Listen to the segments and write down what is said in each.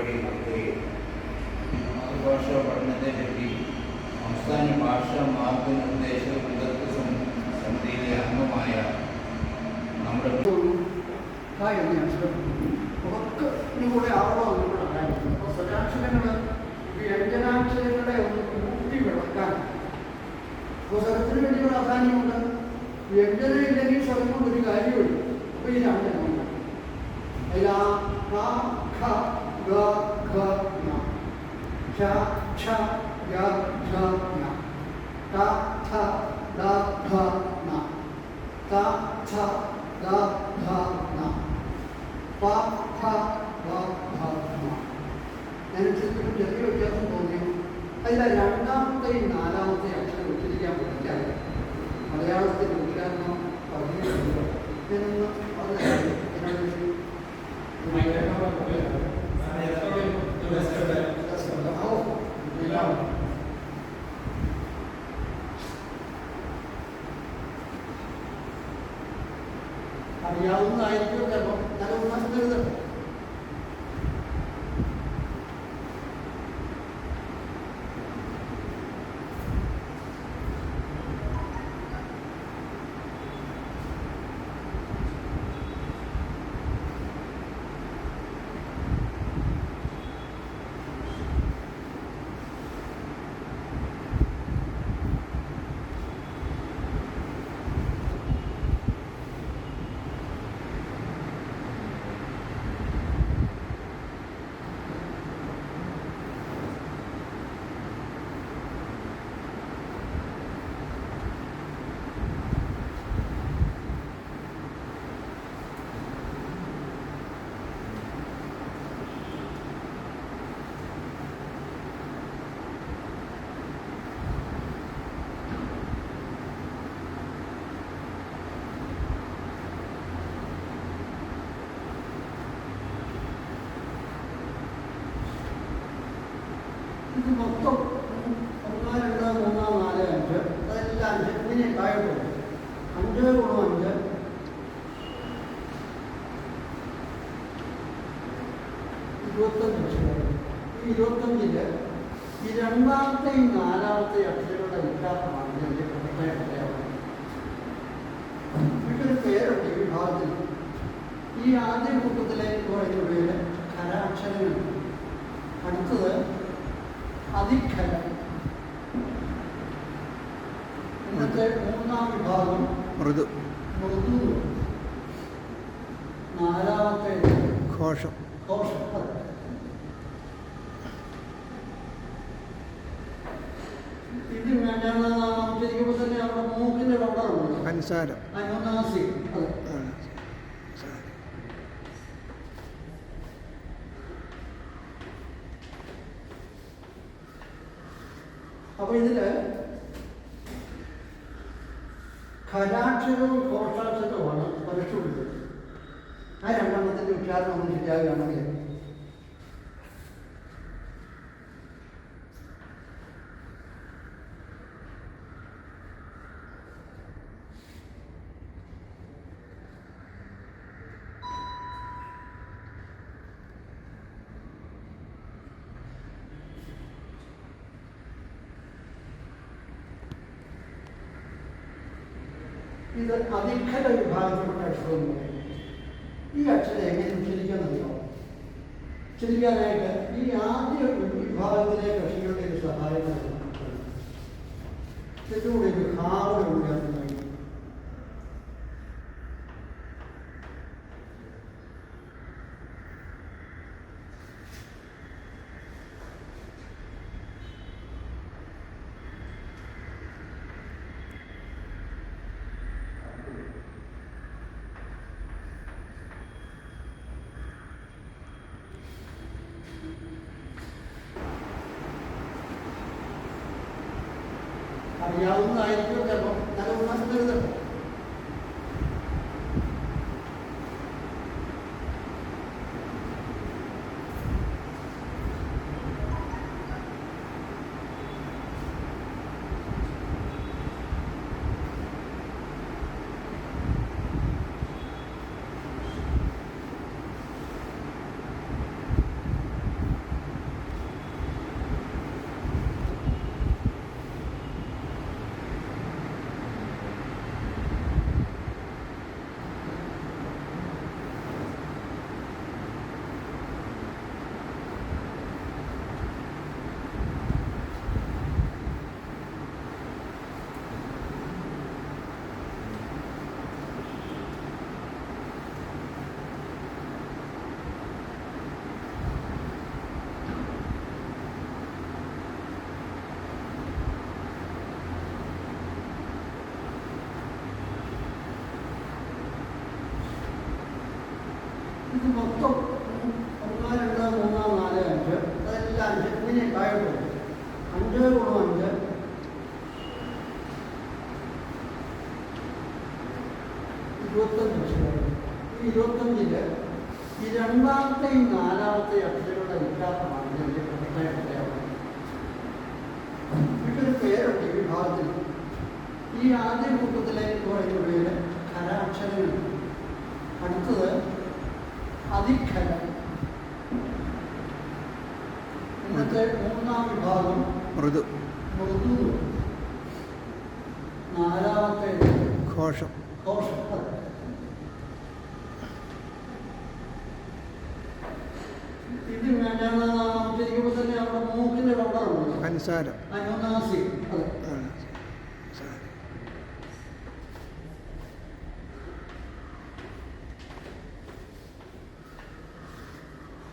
പരിപാടി നടത്തുകയും മാതൃഭാഷാ പഠനത്തെപ്പറ്റി സംസ്ഥാന ഭാഷാ മാർഗനിർദ്ദേശ വിദഗ്ധ സമിതിയിലെ അംഗമായ നമ്മുടെ കൂടെ ആവണമെന്നുള്ളതായിരുന്നു. അപ്പോൾ സ്വരാക്ഷരങ്ങൾ വ്യഞ്ജനാക്ഷരങ്ങളെ ഒന്ന് കൂട്ടി വിളക്കാൻ സ്വരത്തിന് വലിയ പ്രാധാന്യമുണ്ട്. വ്യഞ്ജനം ഇല്ലെങ്കിൽ സ്വരം കൊണ്ടൊരു കാര്യമുള്ളൂ. അപ്പോൾ ഈ രണ്ടെണ്ണമുണ്ട്. അതിൽ ആ ക ഖ ഗ ഘ ങ ഛ ഛ യ ഝ ഞ ത ഥ ദ ധ ന ത ഥ ദ ധ ന പ ഫ വ ഭ മ. അതിനനുസരിച്ച് ചെറിയ വ്യത്യാസം തോന്നി. അതിലെ രണ്ടാമത്തെയും നാലാമത്തെ അക്ഷരം ഉച്ചരിക്കാൻ പഠിക്കാൻ മലയാളത്തിൽ ഉച്ചാരണം പറഞ്ഞിട്ടുണ്ട്. ഞാനൊന്ന് അറിയാവുന്നതായിരിക്കും. ചിലപ്പോൾ ഞാൻ ഒന്നാമത് എഴുതട്ടെ. ഇത് മൊത്തം 1, 2, 3, 4, 5 അതെല്ലാം 5 ഇങ്ങനെ താഴോട്ട് 5 × 5 25 അക്ഷരങ്ങൾ. ഈ 25-ല് ഈ രണ്ടാമത്തെയും നാലാമത്തെയും അക്ഷരങ്ങളുടെ വ്യത്യാസമാണ് ഇതിൻ്റെ പ്രധാന പ്രത്യേകത. ഇതൊരു പേരുണ്ട് ഈ വിഭാഗത്തിൽ. ഈ ആദ്യ കൂട്ടത്തിലേക്ക് പറയുന്ന പേര് ഖരാക്ഷരങ്ങൾ. അടുത്തത് അതിഖരം. ഇന്നത്തെ മൂന്നാം വിഭാഗം മൃദു. നാലാമത്തെ ഘോഷം. ഇത് ഉച്ചരിക്കുമ്പോൾ തന്നെ അവിടെ മൂക്കിന്റെ ഡോളറുണ്ട്. പഞ്ചസാരം. അപ്പൊ ഇതില് ഖരാക്ഷരവും ഘോഷാക്ഷരവുമാണ് പരീക്ഷ. ആ രണ്ടെണ്ണത്തിന്റെ ഉച്ചാരണം ഒന്ന് ശരിയാകുകയാണെങ്കിൽ ഇത് അതിഖര വിഭാഗത്തിൽപ്പെട്ട അക്ഷരം എന്ന് പറയും. ഈ അക്ഷരം എങ്ങനെ ഉച്ചരിക്കാമെന്നറിയോ? ഉച്ചരിക്കാനായിട്ട് ഈ ആദ്യ വിഭാഗത്തിലെ കക്ഷികളുടെ ഒരു സഹായം ഇതിലൂടെ ഒരു ഹാവിടെ ഉണ്ടാകുന്നതായി. അറിയാവുന്നതായിരിക്കും. ചിലപ്പോൾ ഞാൻ ഒന്നാമത് എഴുതട്ടെ. അല്ല 5 ഇങ്ങനെ താഴോട്ട് 5 ഗുണം 5 25 അക്ഷരങ്ങൾ. ഈ 25-ല് ഈ രണ്ടാമത്തെയും നാലാമത്തെയും അക്ഷരങ്ങളുടെ വ്യത്യാസമാണ് ഇതിൻ്റെ പ്രത്യേകത. ഇതൊരു പേരുണ്ട് ഈ വിഭാഗത്തിൽ. ഈ ആദ്യ കൂട്ടത്തിലേക്ക് പറയുന്ന പേര് ഖരാക്ഷരങ്ങൾ. അടുത്തത് അതിഖരം. ഇന്നത്തെ മൂന്നാം വിഭാഗം മൃദു. നാലാമത്തെ ഘോഷം. ഇത് ശരിക്കുമ്പോൾ തന്നെ അവിടെ മൂക്കിന്റെ ഡോക്ടറുണ്ട് പഞ്ചസാര അനുനാസി.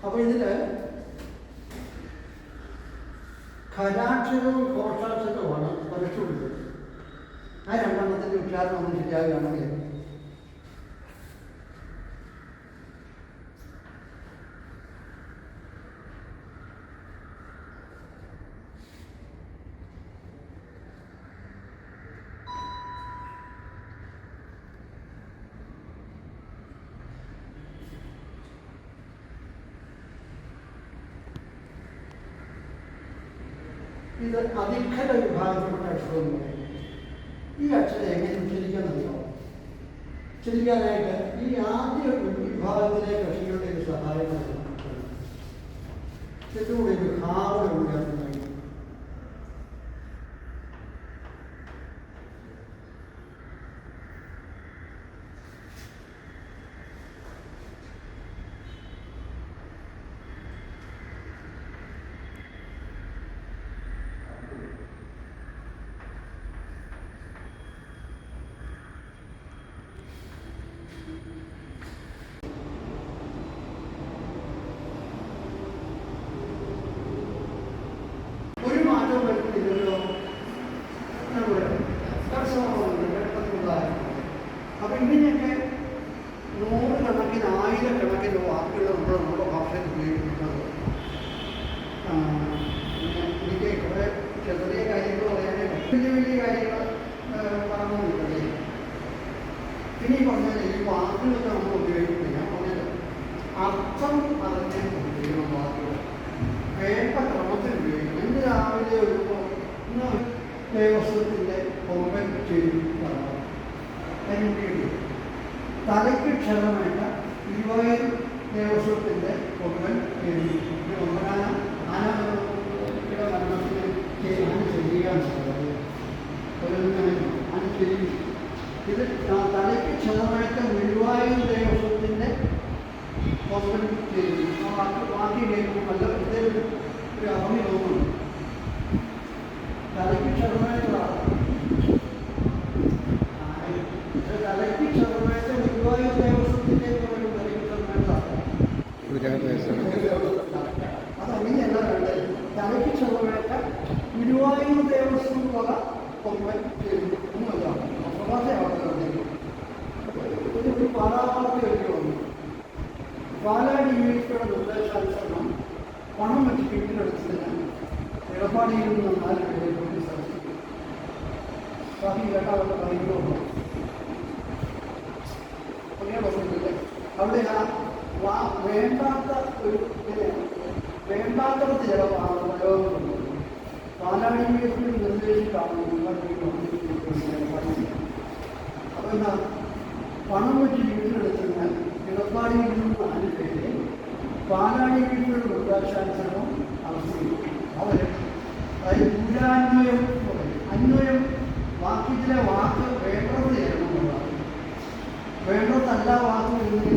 അപ്പൊ ഇതില് ഖരാക്ഷരവും ഘോഷാക്ഷരവുമാണ് പരീക്ഷ. ആ രണ്ടെണ്ണത്തിന്റെ ഉച്ചാരണം ഒന്നും ശരിയാകുകയാണെങ്കിൽ ഇത് അതിഖര വിഭാഗത്തിൽപ്പെട്ട അക്ഷരം എന്ന് പറയും. ഈ അക്ഷരം എങ്ങനെ ഉച്ചരിക്കാമെന്നറിയാമോ? ഉച്ചരിക്കാനായിട്ട് ഈ ആദ്യ വിഭാഗത്തിലെ കക്ഷികളുടെ ഒരു സഹായം ഇതിലൂടെ ഒരു ഹാവിടെ ഉണ്ടാകുന്നതായി. അപ്പൊ ഇങ്ങനെയൊക്കെ നൂറുകണക്കിന് ആയിരക്കണക്കിന് വാക്കുകൾ നമ്മുടെ ഭാഷയിൽ ഉപയോഗിക്കുന്നത്. എനിക്ക് കുറെ ചെറിയ കാര്യങ്ങൾ പറയാനേ വലിയ വലിയ കാര്യങ്ങൾ പറഞ്ഞിട്ടുണ്ടേ. ഇനി പറഞ്ഞാൽ ഈ വാക്കുകളൊക്കെ നമ്മൾ ഉപയോഗിക്കുന്നത് ഞാൻ പറഞ്ഞത് അർത്ഥം അറിഞ്ഞ് ഉപയോഗിക്കണം. വാക്കുകൾ വേണ്ട ക്രമത്തിൽ ഉപയോഗിക്കണം. ഇന്ന് രാവിലെ ഒരു ദേവസ്വത്തിൻ്റെ പൊങ്കൽ ചെയ്തു തലയ്ക്ക് ക്ഷതമേറ്റ ഗുരുവായൂർ ദേവസ്വത്തിൻ്റെ പൊങ്കൽ ചെയ്തു. ആനയുടെ മരണത്തിന് ആന ചെയ്യുകയാണുള്ളത്. ആന ചെയ്തു. ഇത് തലയ്ക്ക് ക്ഷതമേറ്റ ഗുരുവായൂർ ദേവസ്വത്തിൻ്റെ പൊങ്കൽ ചെയ്തു. ബാക്കി കേൾക്കും നല്ല പ്രത്യേക ഒരു അവധി തോന്നുന്നു. തലയ്ക്ക് ക്ഷതമേറ്റതാണ്. തലയ്ക്ക് ക്ഷതമേറ്റ ഗുരുവായൂർ ദേവസ്വത്തിൻ്റെ അതങ്ങനെയല്ല വേണ്ടത്. തലയ്ക്ക് ക്ഷതമേറ്റ ഗുരുവായൂർ ദേവസ്വം വക പൊങ്കൽ ചെയ്തു എന്നതാണ് ഒരു പാലാവാർത്ത എഴുതി വന്നു. പാലാടി യൂണിവേഴ്സിറ്റിയുടെ നിർദ്ദേശാനുസരണം പണം വെച്ച് വീട്ടിലെടുത്തതിന് എടപ്പാടിയിൽ നിന്ന് 4 പേരെ പോലീസ് അറസ്റ്റ്. ബാക്കി കേട്ടാവട്ടെ പറയുന്നുണ്ടോ അങ്ങനെ പറഞ്ഞില്ലേ? അവിടെ ആ വേണ്ടാത്ത ഒരു വേണ്ടാത്തടത്ത് ചില പ്രയോഗങ്ങളുണ്ട്. പാലാടി യൂണിവേഴ്സിറ്റി നിർദ്ദേശിച്ചാണ് അപ്പോൾ എന്താ പണം വെച്ച് വീട്ടിലെടുത്തതിനാൽ എടപ്പാടിയിൽ നിന്ന് 4 പേരെ പാലാടി യൂണിവേഴ്സിറ്റിയുടെ നിർദ്ദേശാനുസരണം അറസ്റ്റ് ചെയ്തു. അവര് അതായത് ദൂരാന്വയം അന്വയം വാക്യത്തിലെ വാക്ക് വേണ്ടത് ചെയ്യണം എന്നുള്ളതാണ്. വേണ്ടതല്ല വാക്ക് എന്നെങ്കിൽ